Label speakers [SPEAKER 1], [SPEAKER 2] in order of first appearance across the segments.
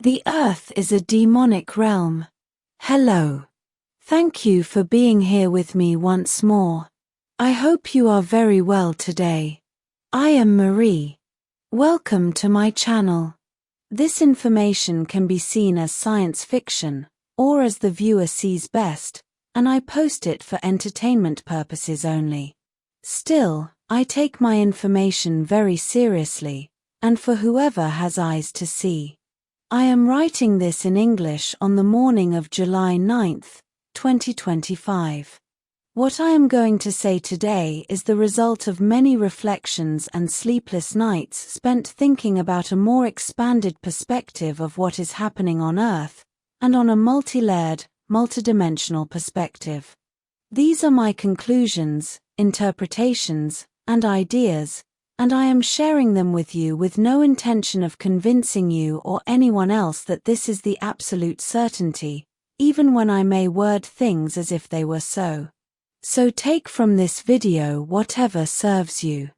[SPEAKER 1] The Earth is a demonic realm. Hello. Thank you for being here with me once more. I hope you are very well today. I am Marie. Welcome to my channel. This information can be seen as science fiction, or as the viewer sees best, and I post it for entertainment purposes only. Still, I take my information very seriously, and for whoever has eyes to see. I am writing this in English on the morning of July 9th, 2025. What I am going to say today is the result of many reflections and sleepless nights spent thinking about a more expanded perspective of what is happening on Earth, and on a multi-layered, multidimensional perspective. These are my conclusions, interpretations, and ideas, and I am sharing them with you with no intention of convincing you or anyone else that this is the absolute certainty, even when I may word things as if they were so. So take from this video whatever serves you.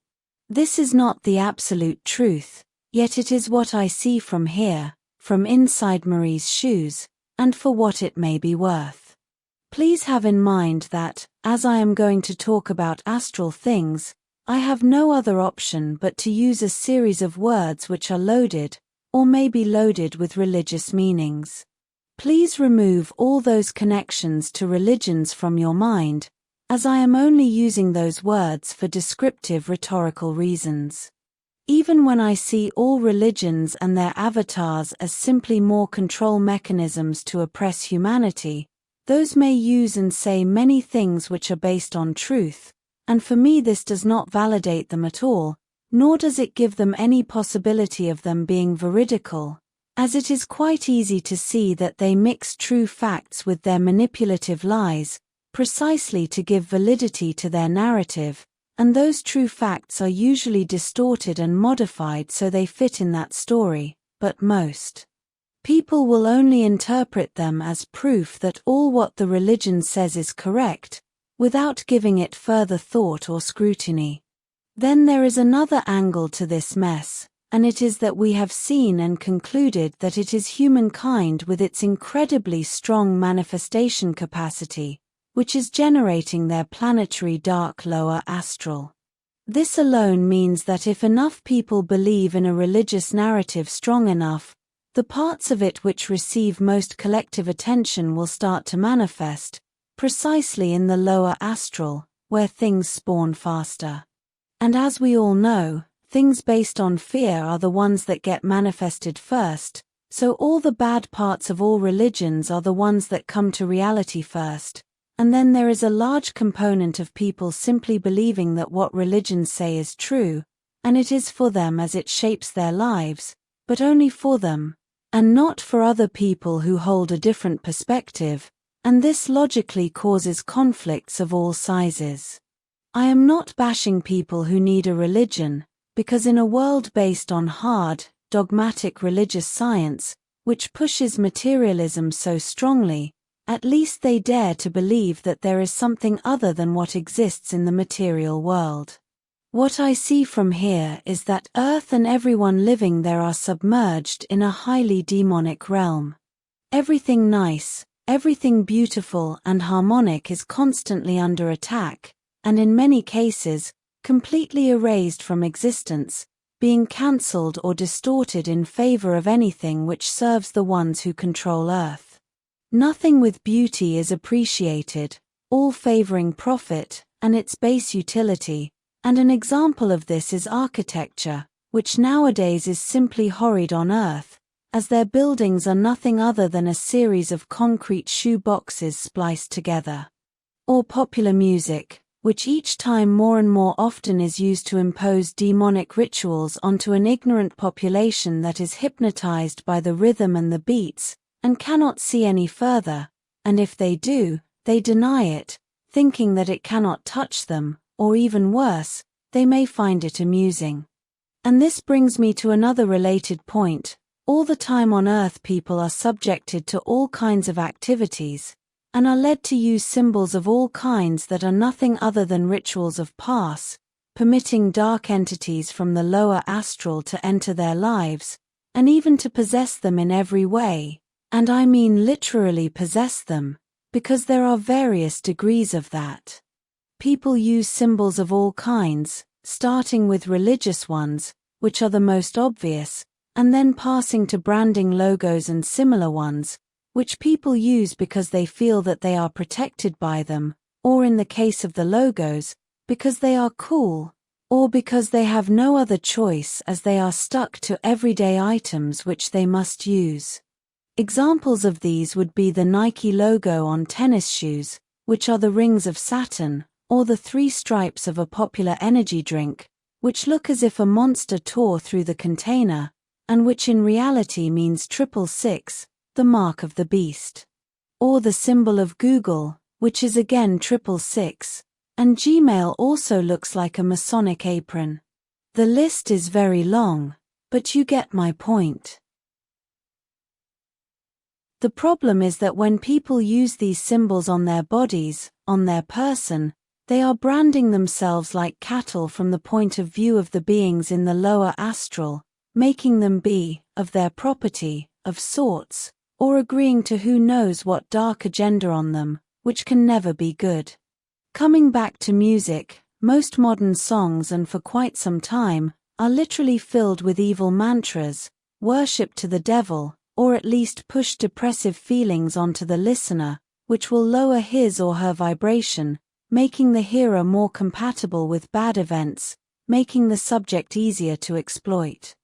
[SPEAKER 1] This is not the absolute truth, yet it is what I see from here, from inside Marie's shoes, and for what it may be worth. Please have in mind that, as I am going to talk about astral things, I have no other option but to use a series of words which are loaded, or may be loaded with religious meanings. Please remove all those connections to religions from your mind, as I am only using those words for descriptive rhetorical reasons. Even when I see all religions and their avatars as simply more control mechanisms to oppress humanity, those may use and say many things which are based on truth, and for me this does not validate them at all, nor does it give them any possibility of them being veridical, as it is quite easy to see that they mix true facts with their manipulative lies, precisely to give validity to their narrative, and those true facts are usually distorted and modified so they fit in that story, but most people will only interpret them as proof that all what the religion says is correct, without giving it further thought or scrutiny. Then there is another angle to this mess, and it is that we have seen and concluded that it is humankind with its incredibly strong manifestation capacity, which is generating their planetary dark lower astral. This alone means that if enough people believe in a religious narrative strong enough, the parts of it which receive most collective attention will start to manifest, precisely in the lower astral, where things spawn faster. And as we all know, things based on fear are the ones that get manifested first, so all the bad parts of all religions are the ones that come to reality first, and then there is a large component of people simply believing that what religions say is true, and it is for them as it shapes their lives, but only for them, and not for other people who hold a different perspective, and this logically causes conflicts of all sizes. I am not bashing people who need a religion, because in a world based on hard, dogmatic religious science, which pushes materialism so strongly, at least they dare to believe that there is something other than what exists in the material world. What I see from here is that Earth and everyone living there are submerged in a highly demonic realm. Everything nice, everything beautiful and harmonic is constantly under attack, and in many cases, completely erased from existence, being cancelled or distorted in favor of anything which serves the ones who control Earth. Nothing with beauty is appreciated, all favoring profit and its base utility, and an example of this is architecture, which nowadays is simply horrid on Earth, as their buildings are nothing other than a series of concrete shoe boxes spliced together. Or popular music, which each time more and more often is used to impose demonic rituals onto an ignorant population that is hypnotized by the rhythm and the beats, and cannot see any further, and if they do, they deny it, thinking that it cannot touch them, or even worse, they may find it amusing. And this brings me to another related point. All the time on Earth people are subjected to all kinds of activities, and are led to use symbols of all kinds that are nothing other than rituals of pass, permitting dark entities from the lower astral to enter their lives, and even to possess them in every way, and I mean literally possess them, because there are various degrees of that. People use symbols of all kinds, starting with religious ones, which are the most obvious, and then passing to branding logos and similar ones, which people use because they feel that they are protected by them, or in the case of the logos, because they are cool, or because they have no other choice as they are stuck to everyday items which they must use. Examples of these would be the Nike logo on tennis shoes, which are the rings of Saturn, or the 3 stripes of a popular energy drink, which look as if a monster tore through the container, and which in reality means 666, the mark of the beast. Or the symbol of Google, which is again 666, and Gmail also looks like a Masonic apron. The list is very long, but you get my point. The problem is that when people use these symbols on their bodies, on their person, they are branding themselves like cattle from the point of view of the beings in the lower astral, making them be, of their property, of sorts, or agreeing to who knows what dark agenda on them, which can never be good. Coming back to music, most modern songs and for quite some time, are literally filled with evil mantras, worship to the devil, or at least push depressive feelings onto the listener, which will lower his or her vibration, making the hearer more compatible with bad events, making the subject easier to exploit.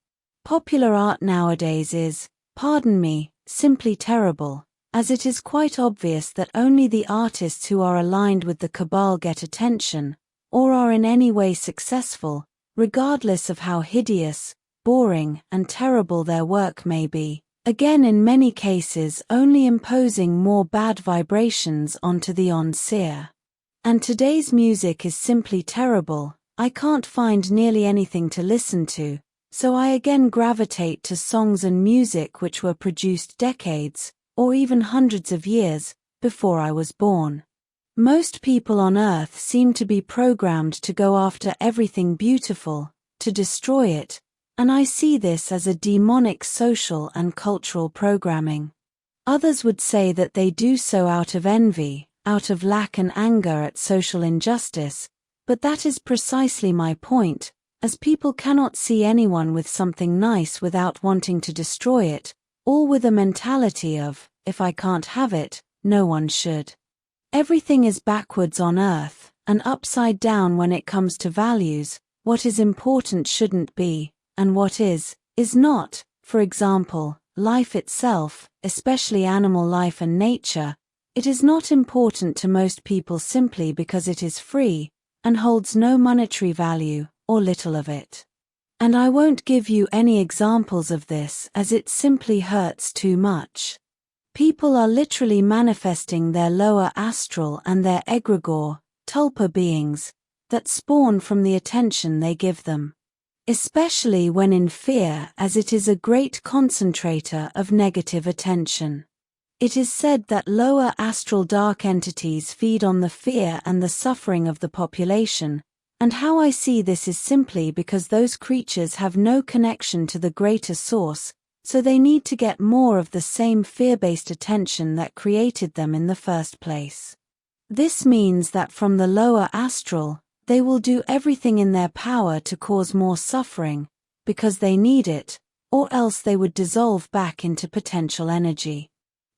[SPEAKER 1] Popular art nowadays is, pardon me, simply terrible, as it is quite obvious that only the artists who are aligned with the cabal get attention, or are in any way successful, regardless of how hideous, boring, and terrible their work may be, again in many cases only imposing more bad vibrations onto the on-seer. And today's music is simply terrible. I can't find nearly anything to listen to, so I again gravitate to songs and music which were produced decades, or even hundreds of years, before I was born. Most people on Earth seem to be programmed to go after everything beautiful, to destroy it, and I see this as a demonic social and cultural programming. Others would say that they do so out of envy, out of lack and anger at social injustice, but that is precisely my point, as people cannot see anyone with something nice without wanting to destroy it, all with a mentality of, if I can't have it, no one should. Everything is backwards on Earth, and upside down when it comes to values. What is important shouldn't be, and what is not. For example, life itself, especially animal life and nature, it is not important to most people simply because it is free, and holds no monetary value, or little of it. And I won't give you any examples of this as it simply hurts too much. People are literally manifesting their lower astral and their egregore, tulpa beings, that spawn from the attention they give them. Especially when in fear, as it is a great concentrator of negative attention. It is said that lower astral dark entities feed on the fear and the suffering of the population, and how I see this is simply because those creatures have no connection to the greater source, so they need to get more of the same fear-based attention that created them in the first place. This means that from the lower astral, they will do everything in their power to cause more suffering, because they need it, or else they would dissolve back into potential energy.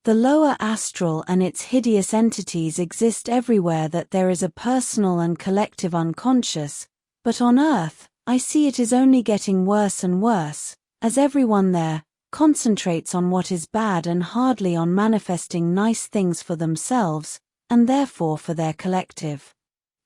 [SPEAKER 1] The lower astral and its hideous entities exist everywhere that there is a personal and collective unconscious, but on Earth, I see it is only getting worse and worse, as everyone there concentrates on what is bad and hardly on manifesting nice things for themselves, and therefore for their collective.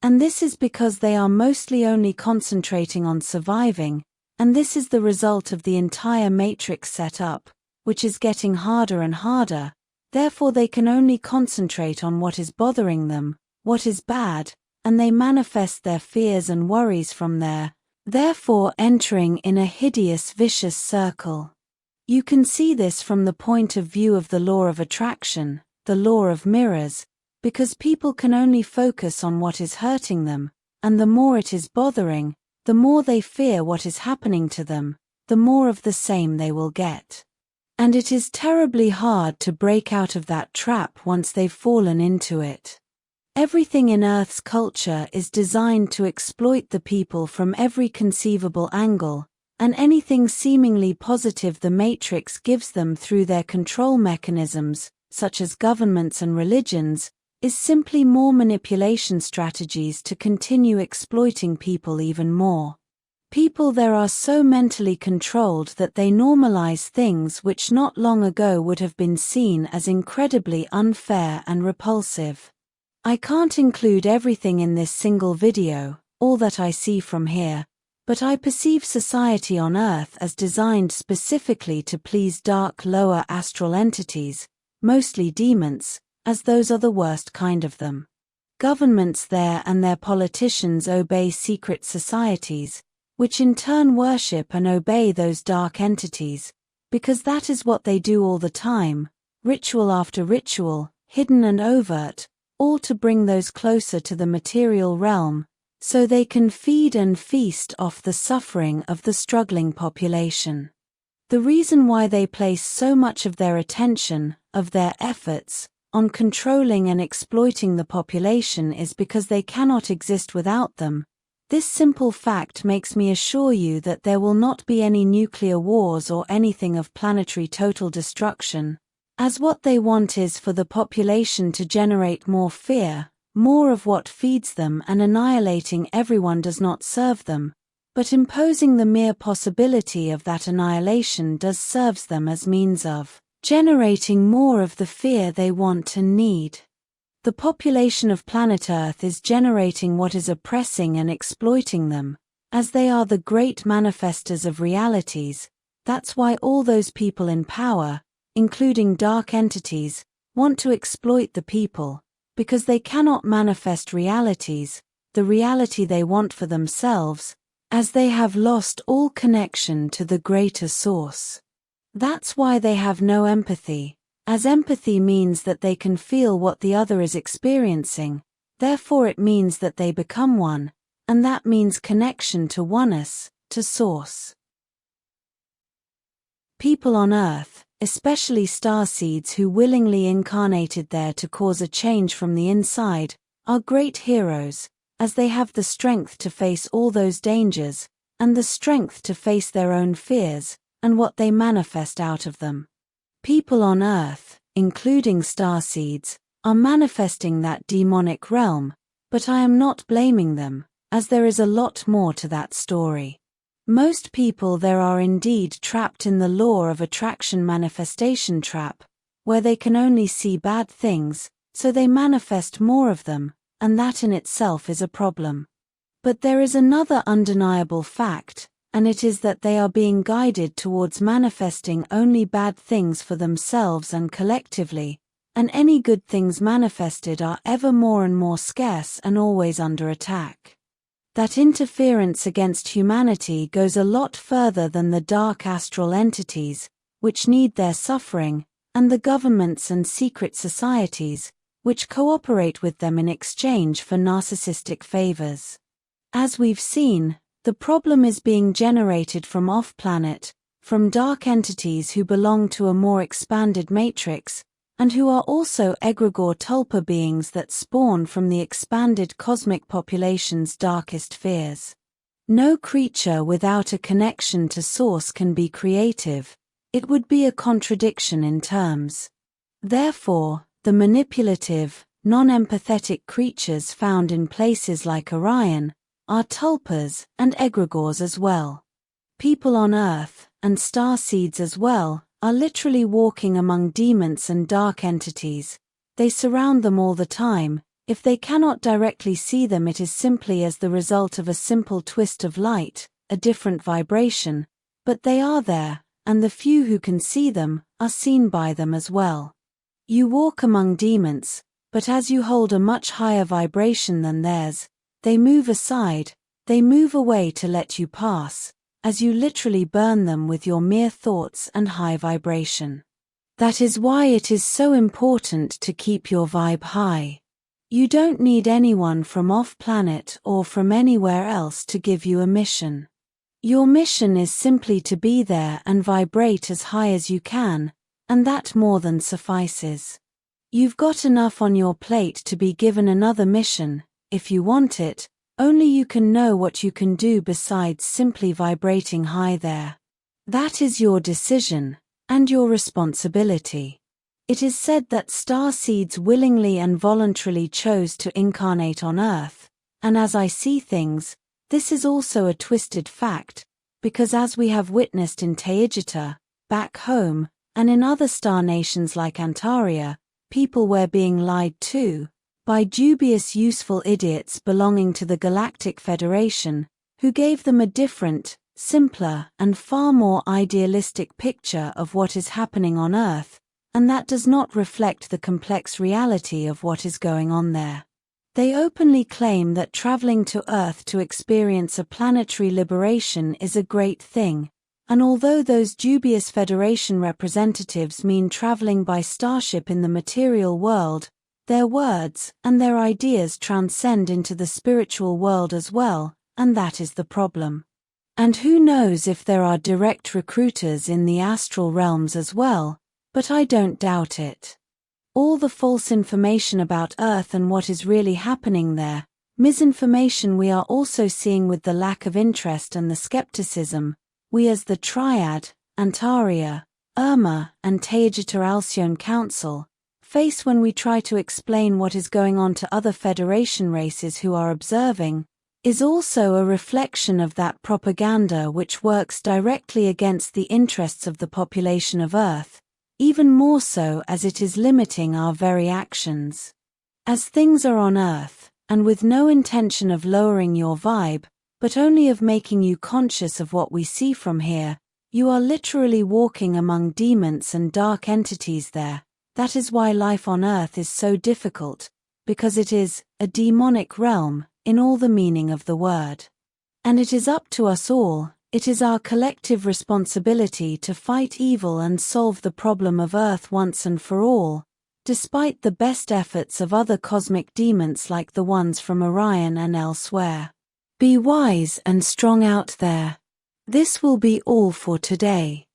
[SPEAKER 1] And this is because they are mostly only concentrating on surviving, and this is the result of the entire matrix set up, which is getting harder and harder. Therefore they can only concentrate on what is bothering them, what is bad, and they manifest their fears and worries from there, therefore entering in a hideous vicious circle. You can see this from the point of view of the law of attraction, the law of mirrors, because people can only focus on what is hurting them, and the more it is bothering, the more they fear what is happening to them, the more of the same they will get. And it is terribly hard to break out of that trap once they've fallen into it. Everything in Earth's culture is designed to exploit the people from every conceivable angle, and anything seemingly positive the Matrix gives them through their control mechanisms, such as governments and religions, is simply more manipulation strategies to continue exploiting people even more. People there are so mentally controlled that they normalize things which not long ago would have been seen as incredibly unfair and repulsive. I can't include everything in this single video, all that I see from here, but I perceive society on Earth as designed specifically to please dark lower astral entities, mostly demons, as those are the worst kind of them. Governments there and their politicians obey secret societies, which in turn worship and obey those dark entities, because that is what they do all the time, ritual after ritual, hidden and overt, all to bring those closer to the material realm, so they can feed and feast off the suffering of the struggling population. The reason why they place so much of their attention, of their efforts, on controlling and exploiting the population is because they cannot exist without them. This simple fact makes me assure you that there will not be any nuclear wars or anything of planetary total destruction, as what they want is for the population to generate more fear, more of what feeds them, and annihilating everyone does not serve them, but imposing the mere possibility of that annihilation does serves them as means of generating more of the fear they want and need. The population of planet Earth is generating what is oppressing and exploiting them, as they are the great manifestors of realities. That's why all those people in power, including dark entities, want to exploit the people, because they cannot manifest realities, the reality they want for themselves, as they have lost all connection to the greater source. That's why they have no empathy, as empathy means that they can feel what the other is experiencing, therefore it means that they become one, and that means connection to oneness, to source. People on Earth, especially starseeds who willingly incarnated there to cause a change from the inside, are great heroes, as they have the strength to face all those dangers, and the strength to face their own fears, and what they manifest out of them. People on Earth, including starseeds, are manifesting that demonic realm, but I am not blaming them, as there is a lot more to that story. Most people there are indeed trapped in the law of attraction manifestation trap, where they can only see bad things, so they manifest more of them, and that in itself is a problem. But there is another undeniable fact, and it is that they are being guided towards manifesting only bad things for themselves and collectively, and any good things manifested are ever more and more scarce and always under attack. That interference against humanity goes a lot further than the dark astral entities, which need their suffering, and the governments and secret societies, which cooperate with them in exchange for narcissistic favors. As we've seen, the problem is being generated from off-planet, from dark entities who belong to a more expanded matrix, and who are also egregore tulpa beings that spawn from the expanded cosmic population's darkest fears. No creature without a connection to source can be creative, it would be a contradiction in terms. Therefore, the manipulative, non-empathetic creatures found in places like Orion are tulpas and egregores as well. People on Earth, and starseeds as well, are literally walking among demons and dark entities. They surround them all the time. If they cannot directly see them, it is simply as the result of a simple twist of light, a different vibration, but they are there, and the few who can see them are seen by them as well. You walk among demons, but as you hold a much higher vibration than theirs, they move aside, they move away to let you pass, as you literally burn them with your mere thoughts and high vibration. That is why it is so important to keep your vibe high. You don't need anyone from off-planet or from anywhere else to give you a mission. Your mission is simply to be there and vibrate as high as you can, and that more than suffices. You've got enough on your plate to be given another mission, if you want it, only you can know what you can do besides simply vibrating high there. That is your decision, and your responsibility. It is said that star seeds willingly and voluntarily chose to incarnate on Earth, and as I see things, this is also a twisted fact, because as we have witnessed in Taygeta, back home, and in other star nations like Antaria, people were being lied to by dubious useful idiots belonging to the Galactic Federation, who gave them a different, simpler, and far more idealistic picture of what is happening on Earth, and that does not reflect the complex reality of what is going on there. They openly claim that traveling to Earth to experience a planetary liberation is a great thing, and although those dubious Federation representatives mean traveling by starship in the material world, their words and their ideas transcend into the spiritual world as well, and that is the problem. And who knows if there are direct recruiters in the astral realms as well, but I don't doubt it. All the false information about Earth and what is really happening there, misinformation we are also seeing with the lack of interest and the skepticism, we as the Triad, Antaria, Urmah and Taygeta Alcyone Council, face when we try to explain what is going on to other Federation races who are observing, is also a reflection of that propaganda which works directly against the interests of the population of Earth, even more so as it is limiting our very actions. As things are on Earth, and with no intention of lowering your vibe, but only of making you conscious of what we see from here, you are literally walking among demons and dark entities there. That is why life on Earth is so difficult, because it is a demonic realm, in all the meaning of the word. And it is up to us all, it is our collective responsibility to fight evil and solve the problem of Earth once and for all, despite the best efforts of other cosmic demons like the ones from Orion and elsewhere. Be wise and strong out there. This will be all for today.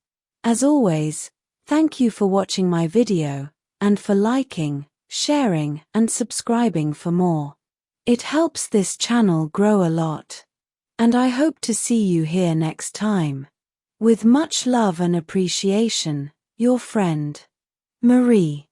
[SPEAKER 1] As always, thank you for watching my video, and for liking, sharing, and subscribing for more. It helps this channel grow a lot. And I hope to see you here next time. With much love and appreciation, your friend, Marie.